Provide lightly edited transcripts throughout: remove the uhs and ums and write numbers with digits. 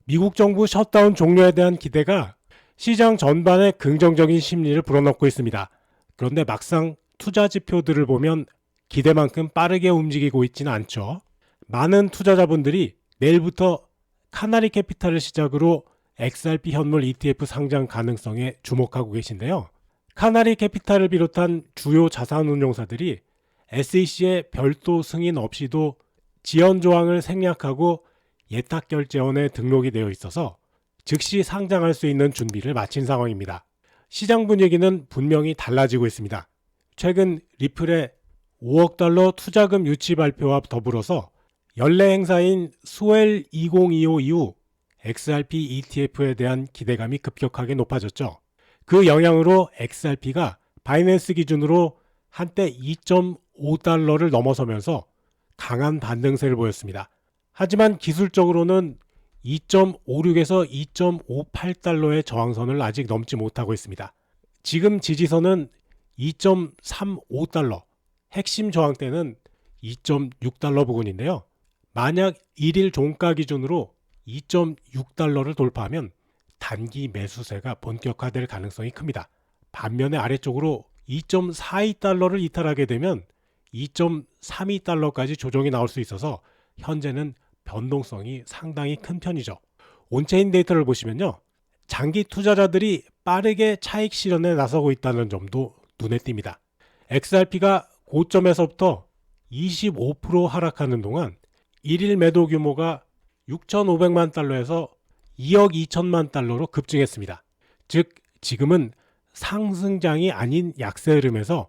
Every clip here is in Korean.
미국 정부 셧다운 종료에 대한 기대가 시장 전반에 긍정적인 심리를 불어넣고 있습니다. 그런데 막상 투자 지표들을 보면 기대만큼 빠르게 움직이고 있지는 않죠. 많은 투자자분들이 내일부터 카나리 캐피탈을 시작으로 XRP 현물 ETF 상장 가능성에 주목하고 계신데요. 카나리 캐피탈을 비롯한 주요 자산운용사들이 SEC의 별도 승인 없이도 지연 조항을 생략하고 예탁결제원에 등록이 되어 있어서 즉시 상장할 수 있는 준비를 마친 상황입니다. 시장 분위기는 분명히 달라지고 있습니다. 최근 리플의 5억 달러 투자금 유치 발표와 더불어서 연례 행사인 스웰 2025 이후 XRP ETF에 대한 기대감이 급격하게 높아졌죠. 그 영향으로 XRP가 바이낸스 기준으로 한때 2.5달러를 넘어서면서 강한 반등세를 보였습니다. 하지만 기술적으로는 2.56에서 2.58달러의 저항선을 아직 넘지 못하고 있습니다. 지금 지지선은 2.35달러, 핵심 저항대는 2.6달러 부근인데요. 만약 1일 종가 기준으로 2.6달러를 돌파하면 단기 매수세가 본격화될 가능성이 큽니다. 반면에 아래쪽으로 2.42달러를 이탈하게 되면 2.32달러까지 조정이 나올 수 있어서 현재는 변동성이 상당히 큰 편이죠. 온체인 데이터를 보시면요. 장기 투자자들이 빠르게 차익 실현에 나서고 있다는 점도 눈에 띕니다. XRP가 고점에서부터 25% 하락하는 동안 1일 매도 규모가 6,500만 달러에서 2억 2천만 달러로 급증했습니다. 즉 지금은 상승장이 아닌 약세 흐름에서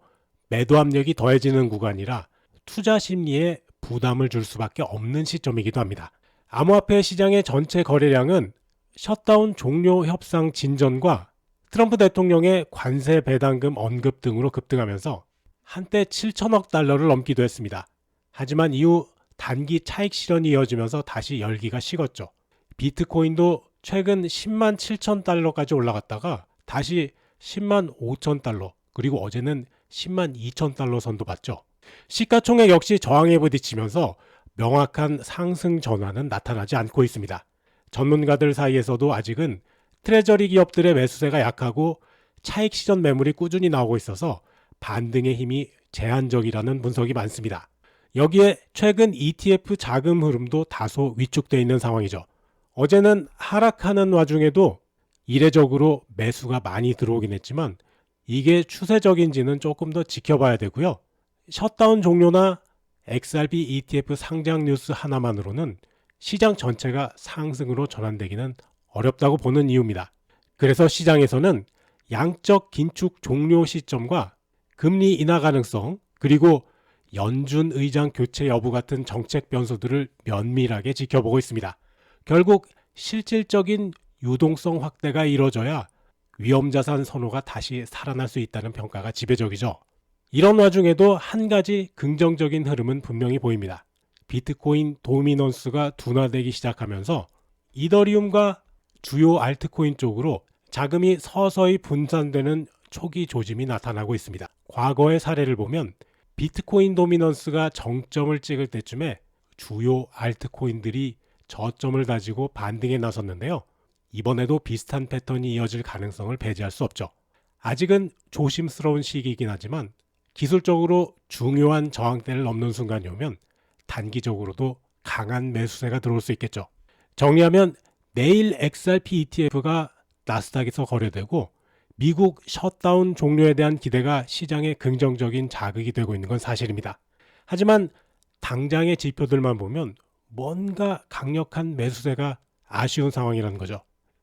매도 압력이 더해지는 구간이라 투자 심리에 부담을 줄 수밖에 없는 시점이기도 합니다. 암호화폐 시장의 전체 거래량은 셧다운 종료 협상 진전과 트럼프 대통령의 관세 배당금 언급 등으로 급등하면서 한때 7천억 달러를 넘기도 했습니다. 하지만 이후 단기 차익 실현이 이어지면서 다시 열기가 식었죠. 비트코인도 최근 10만 7천 달러까지 올라갔다가 다시 10만 5천 달러 그리고 어제는 10만 2천 달러 선도 봤죠. 시가총액 역시 저항에 부딪히면서 명확한 상승 전환은 나타나지 않고 있습니다. 전문가들 사이에서도 아직은 트레저리 기업들의 매수세가 약하고 차익 실현 매물이 꾸준히 나오고 있어서 반등의 힘이 제한적이라는 분석이 많습니다. 여기에 최근 ETF 자금 흐름도 다소 위축되어 있는 상황이죠. 어제는 하락하는 와중에도 이례적으로 매수가 많이 들어오긴 했지만 이게 추세적인지는 조금 더 지켜봐야 되고요. 셧다운 종료나 XRP ETF 상장 뉴스 하나만으로는 시장 전체가 상승으로 전환되기는 어렵다고 보는 이유입니다. 그래서 시장에서는 양적 긴축 종료 시점과 금리 인하 가능성 그리고 연준 의장 교체 여부 같은 정책 변수들을 면밀하게 지켜보고 있습니다. 결국 실질적인 유동성 확대가 이뤄져야 위험자산 선호가 다시 살아날 수 있다는 평가가 지배적이죠. 이런 와중에도 한 가지 긍정적인 흐름은 분명히 보입니다. 비트코인 도미넌스가 둔화되기 시작하면서 이더리움과 주요 알트코인 쪽으로 자금이 서서히 분산되는 초기 조짐이 나타나고 있습니다. 과거의 사례를 보면 비트코인 도미넌스가 정점을 찍을 때쯤에 주요 알트코인들이 저점을 다지고 반등에 나섰는데요. 이번에도 비슷한 패턴이 이어질 가능성을 배제할 수 없죠. 아직은 조심스러운 시기이긴 하지만 기술적으로 중요한 저항대를 넘는 순간이 오면 단기적으로도 강한 매수세가 들어올 수 있겠죠. 정리하면 내일 XRP ETF가 나스닥에서 거래되고 미국 셧다운 종료에 대한 기대가 시장에 긍정적인 자극이 되고 있는 건 사실입니다. 하지만 당장의 지표들만 보면 뭔가 강력한 매수세가 아쉬운 상황이라는 거죠.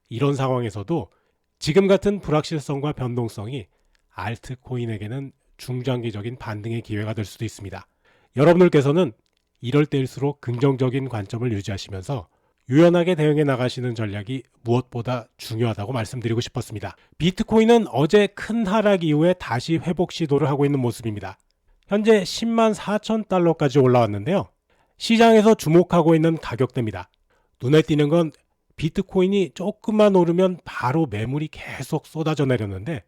이런 상황에서도 지금 같은 불확실성과 변동성이 알트코인에게는 중장기적인 반등의 기회가 될 수도 있습니다. 여러분들께서는 이럴 때일수록 긍정적인 관점을 유지하시면서 유연하게 대응해 나가시는 전략이 무엇보다 중요하다고 말씀드리고 싶었습니다. 비트코인은 어제 큰 하락 이후에 다시 회복 시도를 하고 있는 모습입니다. 현재 10만 4천 달러까지 올라왔는데요. 시장에서 주목하고 있는 가격대입니다. 눈에 띄는 건 비트코인이 조금만 오르면 바로 매물이 계속 쏟아져 내렸는데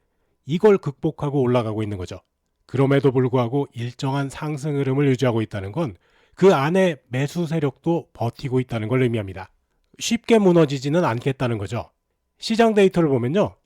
이걸 극복하고 올라가고 있는 거죠. 그럼에도 불구하고 일정한 상승 흐름을 유지하고 있다는 건 그 안에 매수 세력도 버티고 있다는 걸 의미합니다. 쉽게 무너지지는 않겠다는 거죠. 시장 데이터를 보면요.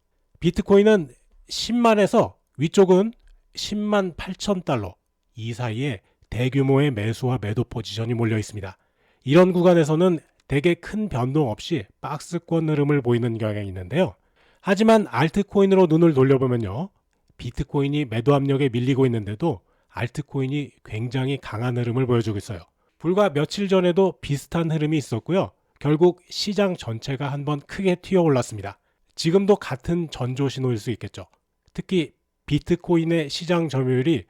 비트코인은 10만에서 위쪽은 10만 8천 달러 이 사이에 대규모의 매수와 매도 포지션이 몰려 있습니다. 이런 구간에서는 대개 큰 변동 없이 박스권 흐름을 보이는 경향이 있는데요. 하지만 알트코인으로 눈을 돌려보면요. 비트코인이 매도 압력에 밀리고 있는데도 알트코인이 굉장히 강한 흐름을 보여주고 있어요. 불과 며칠 전에도 비슷한 흐름이 있었고요. 결국 시장 전체가 한번 크게 튀어 올랐습니다. 지금도 같은 전조 신호일 수 있겠죠. 특히 비트코인의 시장 점유율이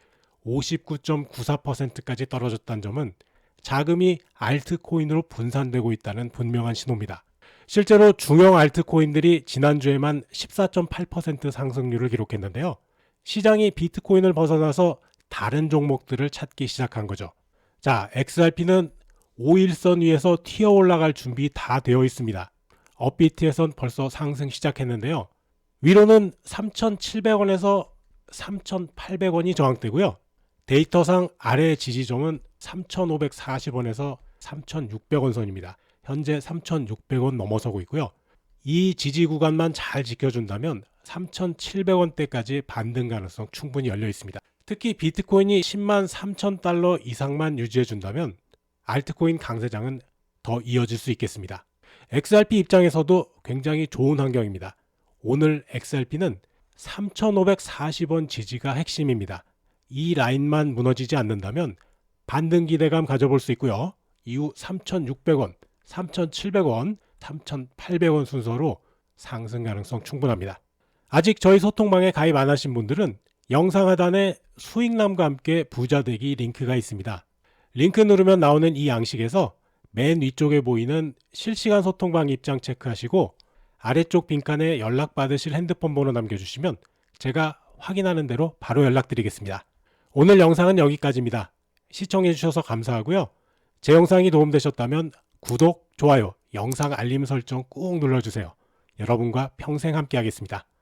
59.94%까지 떨어졌다는 점은 자금이 알트코인으로 분산되고 있다는 분명한 신호입니다. 실제로 중형 알트코인들이 지난주에만 14.8% 상승률을 기록했는데요. 시장이 비트코인을 벗어나서 다른 종목들을 찾기 시작한 거죠. 자, XRP는 5일선 위에서 튀어 올라갈 준비 다 되어 있습니다. 업비트에선 벌써 상승 시작했는데요. 위로는 3,700원에서 3,800원이 저항되고요. 데이터상 아래 지지점은 3,540원에서 3,600원 선입니다. 현재 3,600원 넘어서고 있고요. 이 지지 구간만 잘 지켜준다면 3,700원대까지 반등 가능성 충분히 열려 있습니다. 특히 비트코인이 10만 3천 달러 이상만 유지해준다면 알트코인 강세장은 더 이어질 수 있겠습니다. XRP 입장에서도 굉장히 좋은 환경입니다. 오늘 XRP는 3,540원 지지가 핵심입니다. 이 라인만 무너지지 않는다면 반등 기대감 가져볼 수 있고요. 이후 3,600원, 3,700원, 3,800원 순서로 상승 가능성 충분합니다. 아직 저희 소통방에 가입 안 하신 분들은 영상 하단에 수익남과 함께 부자되기 링크가 있습니다. 링크 누르면 나오는 이 양식에서 맨 위쪽에 보이는 실시간 소통방 입장 체크하시고 아래쪽 빈칸에 연락받으실 핸드폰 번호 남겨주시면 제가 확인하는 대로 바로 연락드리겠습니다. 오늘 영상은 여기까지입니다. 시청해주셔서 감사하고요. 제 영상이 도움되셨다면 구독, 좋아요, 영상 알림 설정 꾹 눌러주세요. 여러분과 평생 함께 하겠습니다.